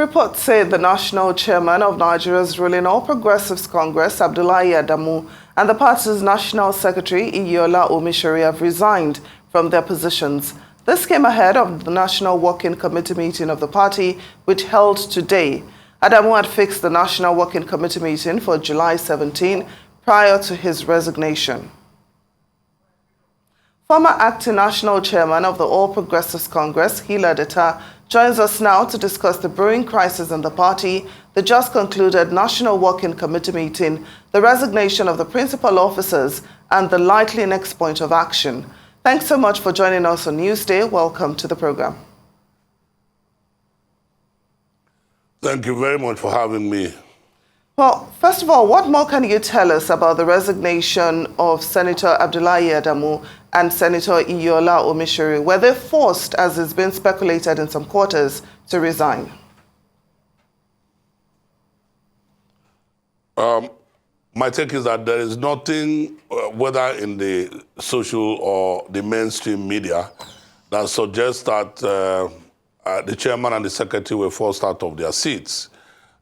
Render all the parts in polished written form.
Reports say the national chairman of Nigeria's ruling All Progressives Congress, Abdullahi Adamu, and the party's national secretary, Hilliard Etta, have resigned from their positions. This came ahead of the National Working Committee meeting of the party, which held today. Adamu had fixed the National Working Committee meeting for July 17 prior to his resignation. Former Acting National Chairman of the All Progressives Congress, Hilliard Etta, joins us now to discuss the brewing crisis in the party, the just concluded National Working Committee meeting, the resignation of the principal officers, and the likely next point of action. Thanks so much for joining us on Newsday. Welcome to the program. Thank you very much for having me. Well, first of all, what more can you tell us about the resignation of Senator Abdullahi Adamu and Senator Hilliard Etta? Were they forced, as has been speculated in some quarters, to resign? My take is that there is nothing, whether in the social or the mainstream media, that suggests that the chairman and the secretary were forced out of their seats.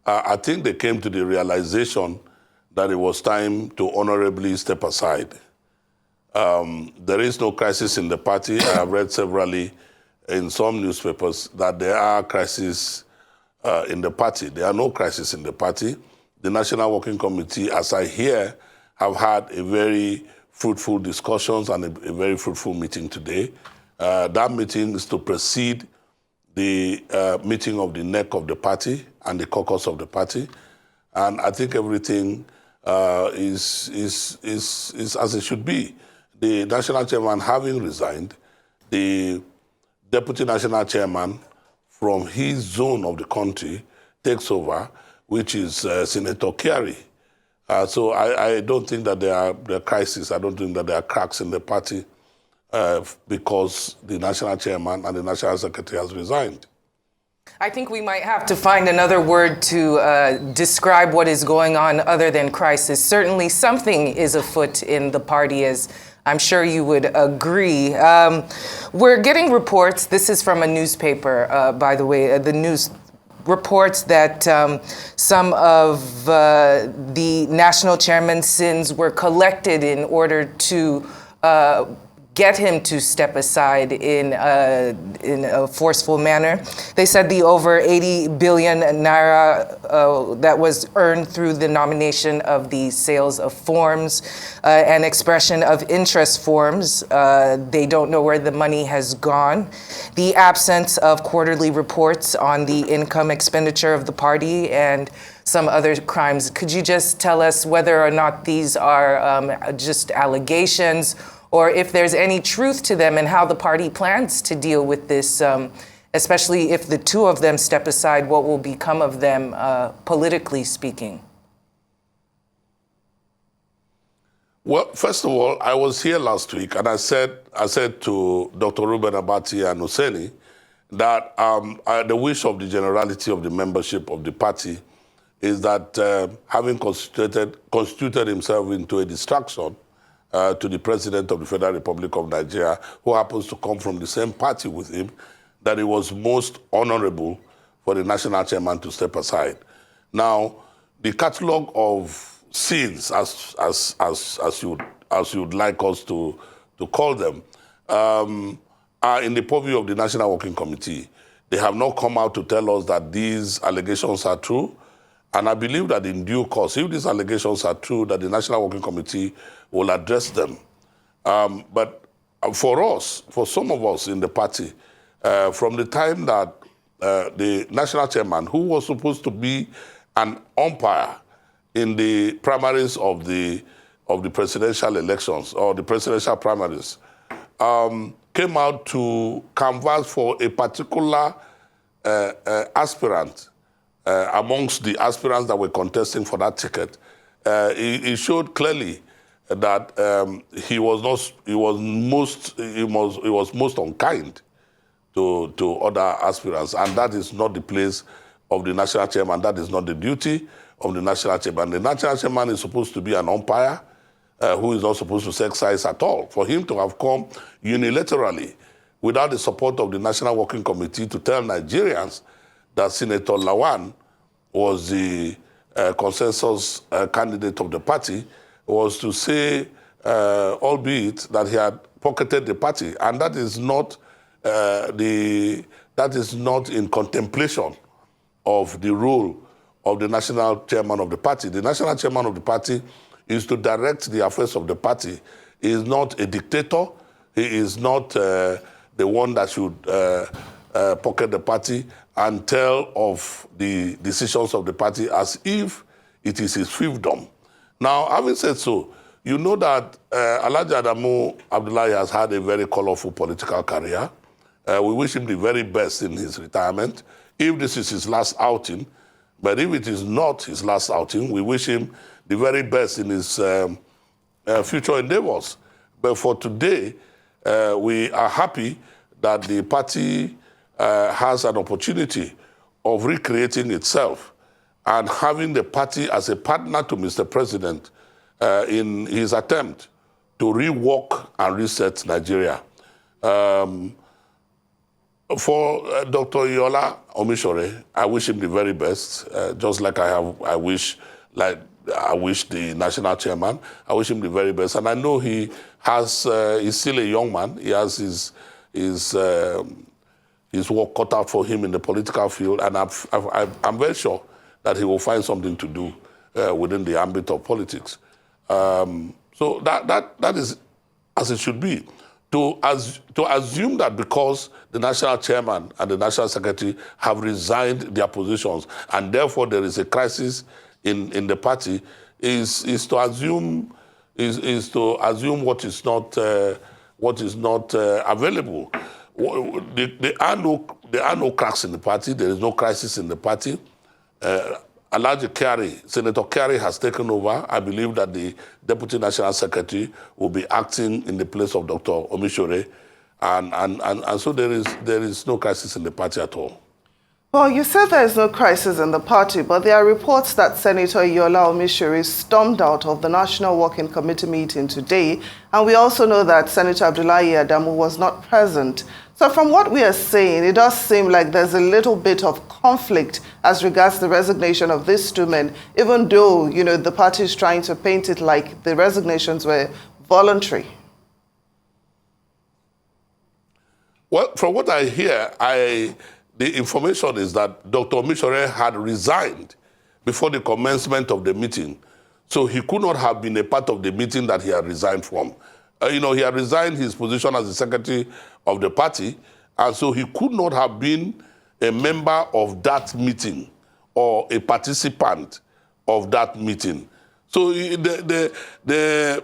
I think they came to the realization that it was time to honorably step aside. There is no crisis in the party. I have read severally in some newspapers that there are crises in the party. There are no crises in the party. The National Working Committee, as I hear, have had a very fruitful discussions and a very fruitful meeting today. That meeting is to precede the meeting of the neck of the party and the caucus of the party. And I think everything is as it should be. The national chairman having resigned, the deputy national chairman from his zone of the country takes over, which is Senator Kyari. So I don't think that there are crises. I don't think that there are cracks in the party because the national chairman and the national secretary has resigned. I think we might have to find another word to describe what is going on other than crisis. Certainly something is afoot in the party, as I'm sure you would agree. We're getting reports, this is from a newspaper, by the way, the news reports that some of the national chairman's sins were collected in order to get him to step aside in a forceful manner. They said the over 80 billion naira that was earned through the nomination of the sales of forms and expression of interest forms. They don't know where the money has gone. The absence of quarterly reports on the income expenditure of the party and some other crimes. Could you just tell us whether or not these are just allegations, or if there's any truth to them, and how the party plans to deal with this, especially if the two of them step aside, what will become of them politically speaking? Well, first of all, I was here last week, and I said to Dr. Ruben Abati and Hussaini that the wish of the generality of the membership of the party is that having constituted himself into a distraction to the President of the Federal Republic of Nigeria, who happens to come from the same party with him, that it was most honorable for the national chairman to step aside. Now, the catalogue of sins, as you'd like us to call them, are in the purview of the National Working Committee. They have not come out to tell us that these allegations are true. And I believe that in due course, if these allegations are true, that the National Working Committee will address them. But for us, for some of us in the party, from the time that the national chairman, who was supposed to be an umpire in the primaries of the presidential elections or the presidential primaries, came out to canvass for a particular aspirant amongst the aspirants that were contesting for that ticket, it showed clearly that he was most unkind to other aspirants, and that is not the place of the national chairman. That is not the duty of the national chairman. The national chairman is supposed to be an umpire who is not supposed to exercise at all. For him to have come unilaterally without the support of the National Working Committee to tell Nigerians that Senator Lawan was the consensus candidate of the party, was to say, albeit that he had pocketed the party, and that is not in contemplation of the role of the national chairman of the party. The national chairman of the party is to direct the affairs of the party. He is not a dictator. He is not the one that should pocket the party and tell of the decisions of the party as if it is his fiefdom. Now, having said so, you know that Alhaji Adamu Abdullahi has had a very colorful political career. We wish him the very best in his retirement. If this is his last outing, but if it is not his last outing, we wish him the very best in his future endeavors. But for today, we are happy that the party has an opportunity of recreating itself and having the party as a partner to Mr. President in his attempt to rework and reset Nigeria. For Dr. Yola Omishore, I wish him the very best, just like I wish the national chairman. I wish him the very best, and I know he's still a young man. He has his work cut out for him in the political field, and I'm very sure that he will find something to do within the ambit of politics. So that is as it should be. To assume that because the national chairman and the national secretary have resigned their positions and therefore there is a crisis in the party is to assume what is not available. There are no cracks in the party. There is no crisis in the party. Senator Kyari has taken over. I believe that the Deputy National Secretary will be acting in the place of Dr. Omishore, and so there is no crisis in the party at all. Well, you said there is no crisis in the party, but there are reports that Senator Yola Omishore stormed out of the National Working Committee meeting today, and we also know that Senator Abdullahi Adamu was not present. So from what we are saying, it does seem like there's a little bit of conflict as regards the resignation of these two men, even though, you know, the party is trying to paint it like the resignations were voluntary. Well, from what I hear, the information is that Dr. Omishore had resigned before the commencement of the meeting. So he could not have been a part of the meeting that he had resigned from. He had resigned his position as the secretary of the party, and so he could not have been a member of that meeting or a participant of that meeting. So there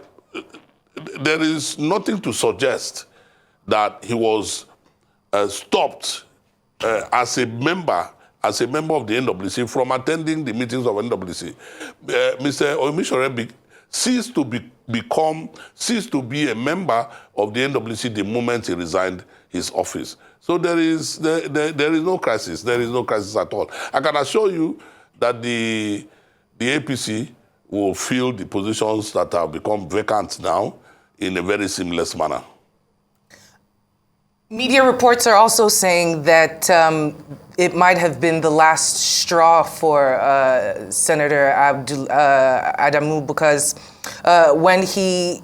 is nothing to suggest that he was stopped as a member of the NWC from attending the meetings of NWC. Mr. Omishore ceased to be a member of the NWC the moment he resigned his office. So there is no crisis. There is no crisis at all. I can assure you that the APC will fill the positions that have become vacant now in a very seamless manner. Media reports are also saying that it might have been the last straw for Senator Adamu, because when he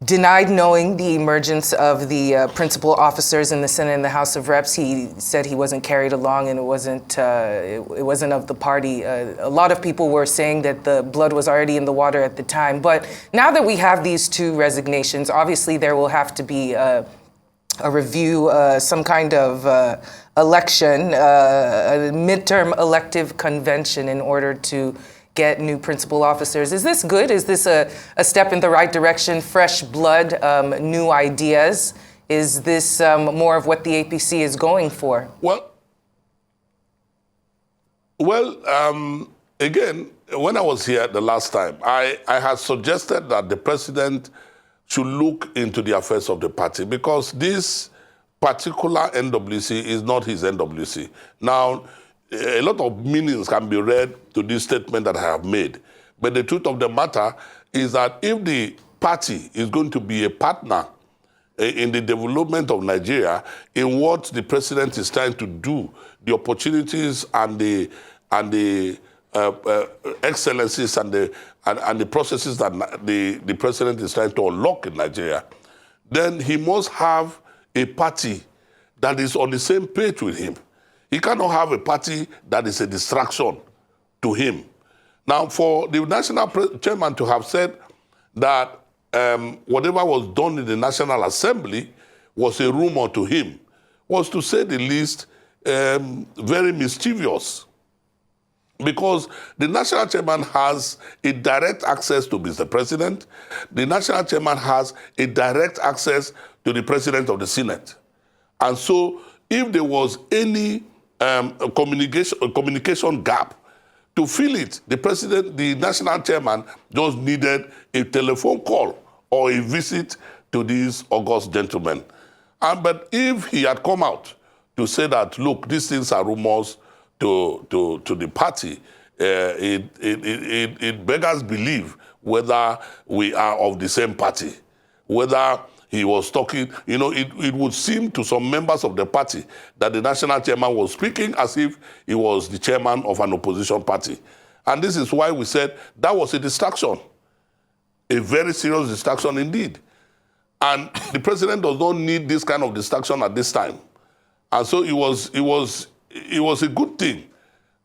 denied knowing the emergence of the principal officers in the Senate and the House of Reps, he said he wasn't carried along and it wasn't of the party. A lot of people were saying that the blood was already in the water at the time. But now that we have these two resignations, obviously there will have to be a review, some kind of election, a midterm elective convention in order to get new principal officers. Is this good? Is this a step in the right direction? Fresh blood, new ideas? Is this more of what the APC is going for? Well, again, when I was here the last time, I had suggested that the president should look into the affairs of the party, because this particular NWC is not his NWC. Now, a lot of meanings can be read to this statement that I have made. But the truth of the matter is that if the party is going to be a partner in the development of Nigeria, in what the president is trying to do, the opportunities and the excellencies and the processes that the president is trying to unlock in Nigeria, then he must have a party that is on the same page with him. He cannot have a party that is a distraction to him. Now, for the national chairman to have said that whatever was done in the National Assembly was a rumor to him, was, to say the least, very mischievous. Because the national chairman has a direct access to Mr. President. The national chairman has a direct access to the president of the Senate. And so if there was any communication gap, to fill it, the national chairman just needed a telephone call or a visit to these august gentlemen. But if he had come out to say that, look, these things are rumors to the party, it beggars belief whether we are of the same party, whether he was talking, it would seem to some members of the party that the national chairman was speaking as if he was the chairman of an opposition party. And this is why we said that was a distraction, a very serious distraction indeed. And the president does not need this kind of distraction at this time. And so it was a good thing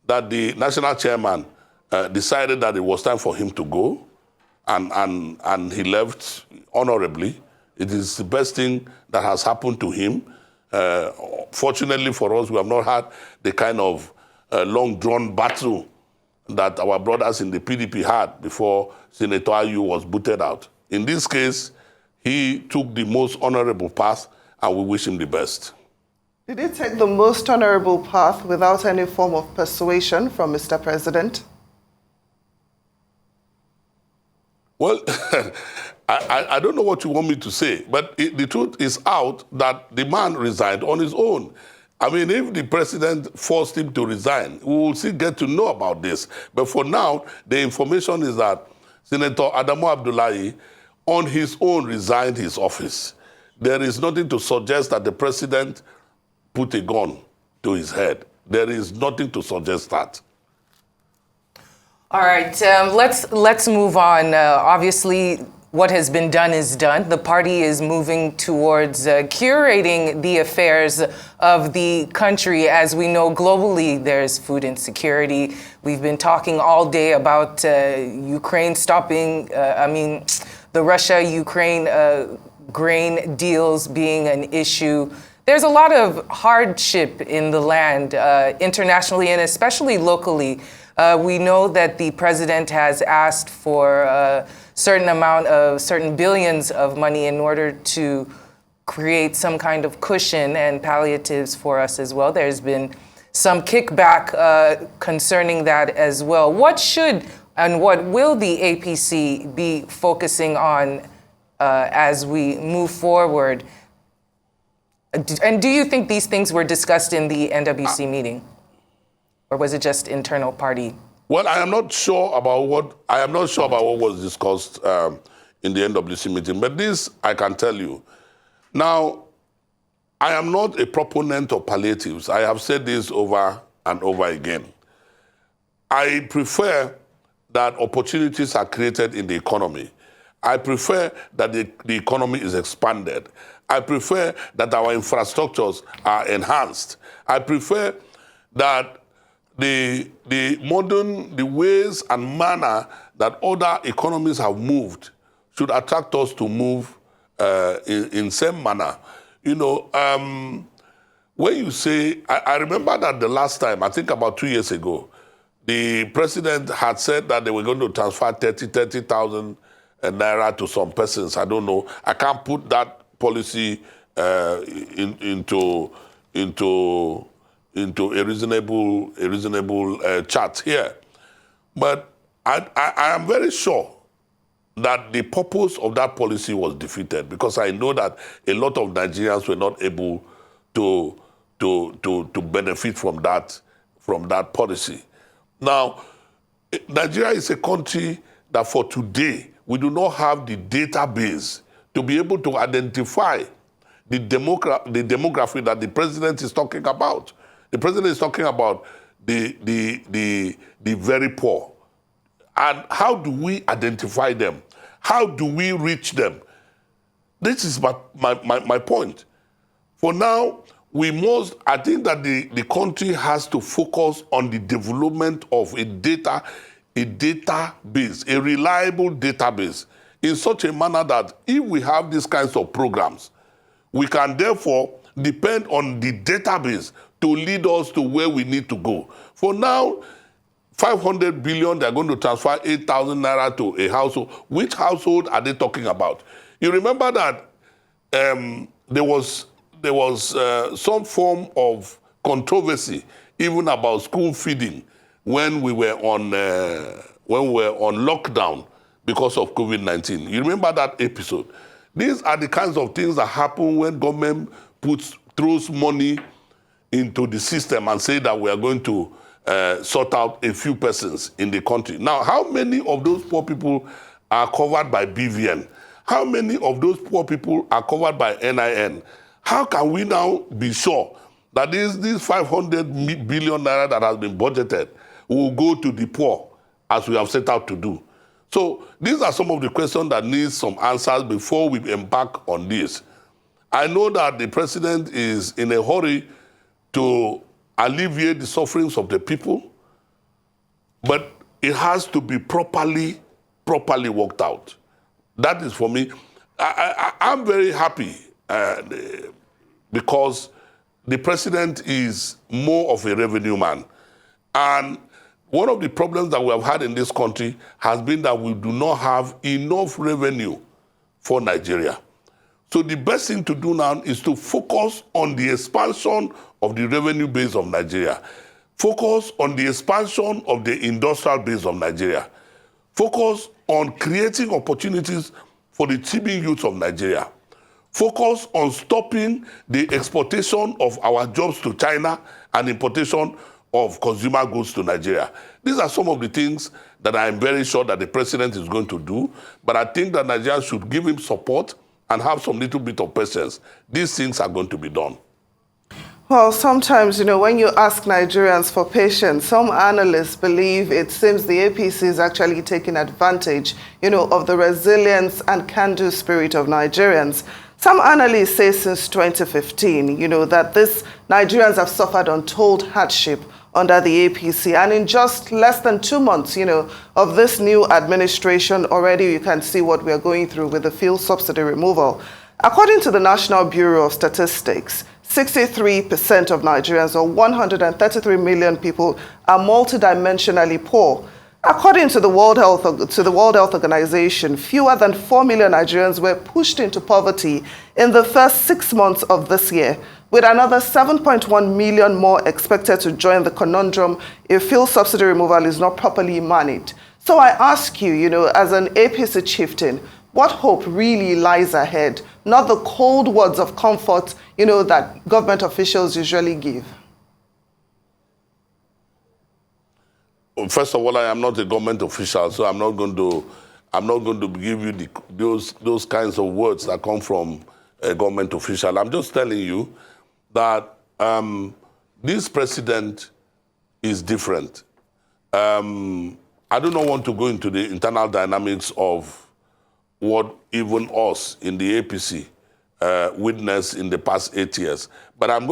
that the national chairman decided that it was time for him to go, and he left honorably. It is the best thing that has happened to him. Fortunately for us, we have not had the kind of long-drawn battle that our brothers in the PDP had before Senator Ayu was booted out. In this case, he took the most honorable path, and we wish him the best. Did he take the most honorable path without any form of persuasion from Mr. President? Well, I don't know what you want me to say, but the truth is out that the man resigned on his own. I mean, if the president forced him to resign, we will still get to know about this. But for now, the information is that Senator Adamu Abdullahi, on his own, resigned his office. There is nothing to suggest that the president put a gun to his head. There is nothing to suggest that. All right, let's move on. Obviously, what has been done is done. The party is moving towards curating the affairs of the country. As we know, globally, there's food insecurity. We've been talking all day about Ukraine stopping, the Russia-Ukraine grain deals being an issue. There's a lot of hardship in the land, internationally and especially locally. We know that the president has asked for a certain billions of money in order to create some kind of cushion and palliatives for us as well. There's been some kickback concerning that as well. What should and what will the APC be focusing on as we move forward? And do you think these things were discussed in the NWC meeting? Or was it just internal party? Well, I am not sure about what was discussed in the NWC meeting, but this I can tell you. Now, I am not a proponent of palliatives. I have said this over and over again. I prefer that opportunities are created in the economy. I prefer that the economy is expanded. I prefer that our infrastructures are enhanced. I prefer that the ways and manner that other economies have moved should attract us to move in same manner. When you say, I remember that the last time, I think about 2 years ago, the president had said that they were going to transfer 30,000 naira to some persons. I don't know. I can't put that policy into a reasonable chart here. But I am very sure that the purpose of that policy was defeated, because I know that a lot of Nigerians were not able to benefit from that policy. Now, Nigeria is a country that for today, we do not have the database to be able to identify the demography that the president is talking about. The president is talking about the very poor. And how do we identify them? How do we reach them? This is my point. For now, I think that the country has to focus on the development of a database, a reliable database, in such a manner that if we have these kinds of programs, we can therefore depend on the database to lead us to where we need to go. For now, 500 billion, they're going to transfer 8,000 naira to a household. Which household are they talking about? You remember that there was some form of controversy even about school feeding when we were on lockdown because of COVID-19. You remember that episode? These are the kinds of things that happen when government throws money into the system and say that we are going to sort out a few persons in the country. Now, how many of those poor people are covered by BVN? How many of those poor people are covered by NIN? How can we now be sure that these 500 billion naira that has been budgeted will go to the poor as we have set out to do? So these are some of the questions that need some answers before we embark on this. I know that the president is in a hurry to alleviate the sufferings of the people, but it has to be properly worked out. That is for me. I'm very happy because the president is more of a revenue man. And one of the problems that we have had in this country has been that we do not have enough revenue for Nigeria. So the best thing to do now is to focus on the expansion of the revenue base of Nigeria. Focus on the expansion of the industrial base of Nigeria. Focus on creating opportunities for the teeming youth of Nigeria. Focus on stopping the exportation of our jobs to China and importation of consumer goods to Nigeria. These are some of the things that I am very sure that the president is going to do, but I think that Nigerians should give him support and have some little bit of patience. These things are going to be done. Well, sometimes, when you ask Nigerians for patience, some analysts believe it seems the APC is actually taking advantage, of the resilience and can-do spirit of Nigerians. Some analysts say since 2015, that these Nigerians have suffered untold hardship under the APC. And in just less than 2 months, of this new administration, already you can see what we are going through with the fuel subsidy removal. According to the National Bureau of Statistics, 63% of Nigerians, or 133 million people, are multidimensionally poor. According to the World Health Organization, fewer than 4 million Nigerians were pushed into poverty in the first 6 months of this year, with another 7.1 million more expected to join the conundrum if fuel subsidy removal is not properly managed. So I ask you, as an APC chieftain, what hope really lies ahead, not the cold words of comfort, that government officials usually give? First of all, I am not a government official, so I'm not going to give you those kinds of words that come from a government official. I'm just telling you that this president is different. I do not want to go into the internal dynamics of what even us in the APC witnessed in the past 8 years. But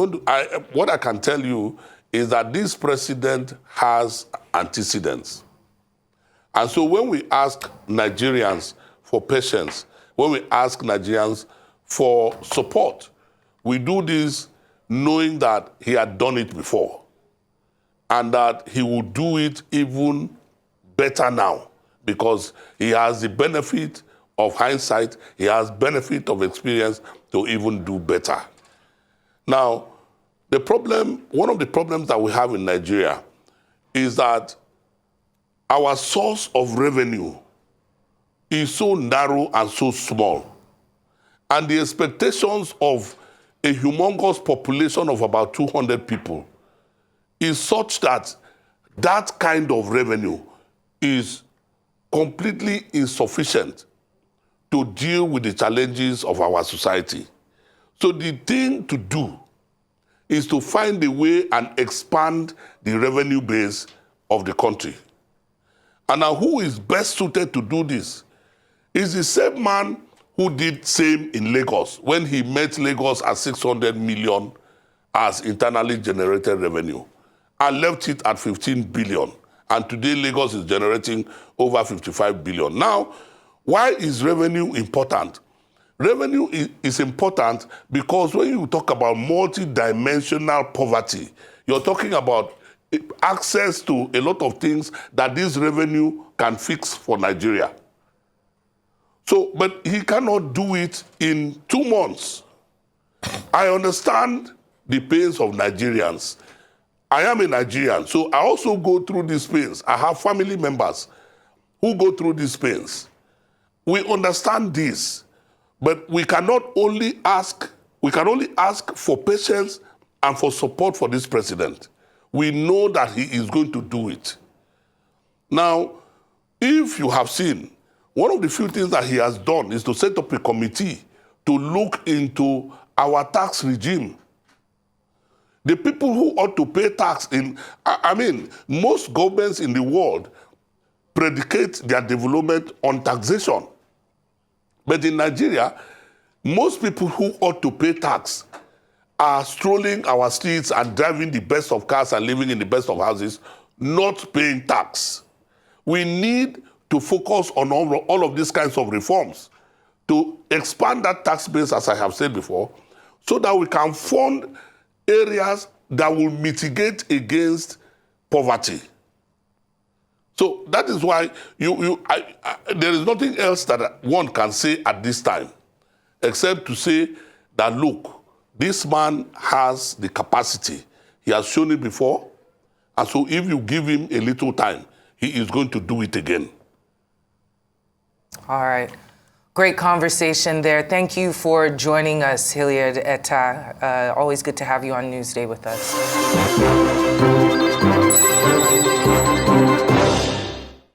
what I can tell you is that this president has antecedents. And so when we ask Nigerians for patience, when we ask Nigerians for support, we do this knowing that he had done it before and that he will do it even better now because he has the benefit of hindsight, he has benefit of experience to even do better. Now, one of the problems that we have in Nigeria is that our source of revenue is so narrow and so small. And the expectations of a humongous population of about 200 people is such that that kind of revenue is completely insufficient to deal with the challenges of our society. So the thing to do is to find a way and expand the revenue base of the country. And now who is best suited to do this? Is the same man who did same in Lagos when he met Lagos at 600 million as internally generated revenue and left it at 15 billion. And today Lagos is generating over 55 billion. Now, why is revenue important? Revenue is important because when you talk about multi-dimensional poverty, you're talking about access to a lot of things that this revenue can fix for Nigeria. So, but he cannot do it in 2 months. I understand the pains of Nigerians. I am a Nigerian, so I also go through these pains. I have family members who go through these pains. We understand this, but we can only ask for patience and for support for this president. We know that he is going to do it. Now, if you have seen, one of the few things that he has done is to set up a committee to look into our tax regime. The people who ought to pay tax most governments in the world predicate their development on taxation. But in Nigeria, most people who ought to pay tax are strolling our streets and driving the best of cars and living in the best of houses, not paying tax. We need to focus on all of these kinds of reforms to expand that tax base, as I have said before, so that we can fund areas that will mitigate against poverty. So that is why there is nothing else that one can say at this time, except to say that, look, this man has the capacity. He has shown it before, and so if you give him a little time, he is going to do it again. All right. Great conversation there. Thank you for joining us, Hilliard Etta. Always good to have you on Newsday with us.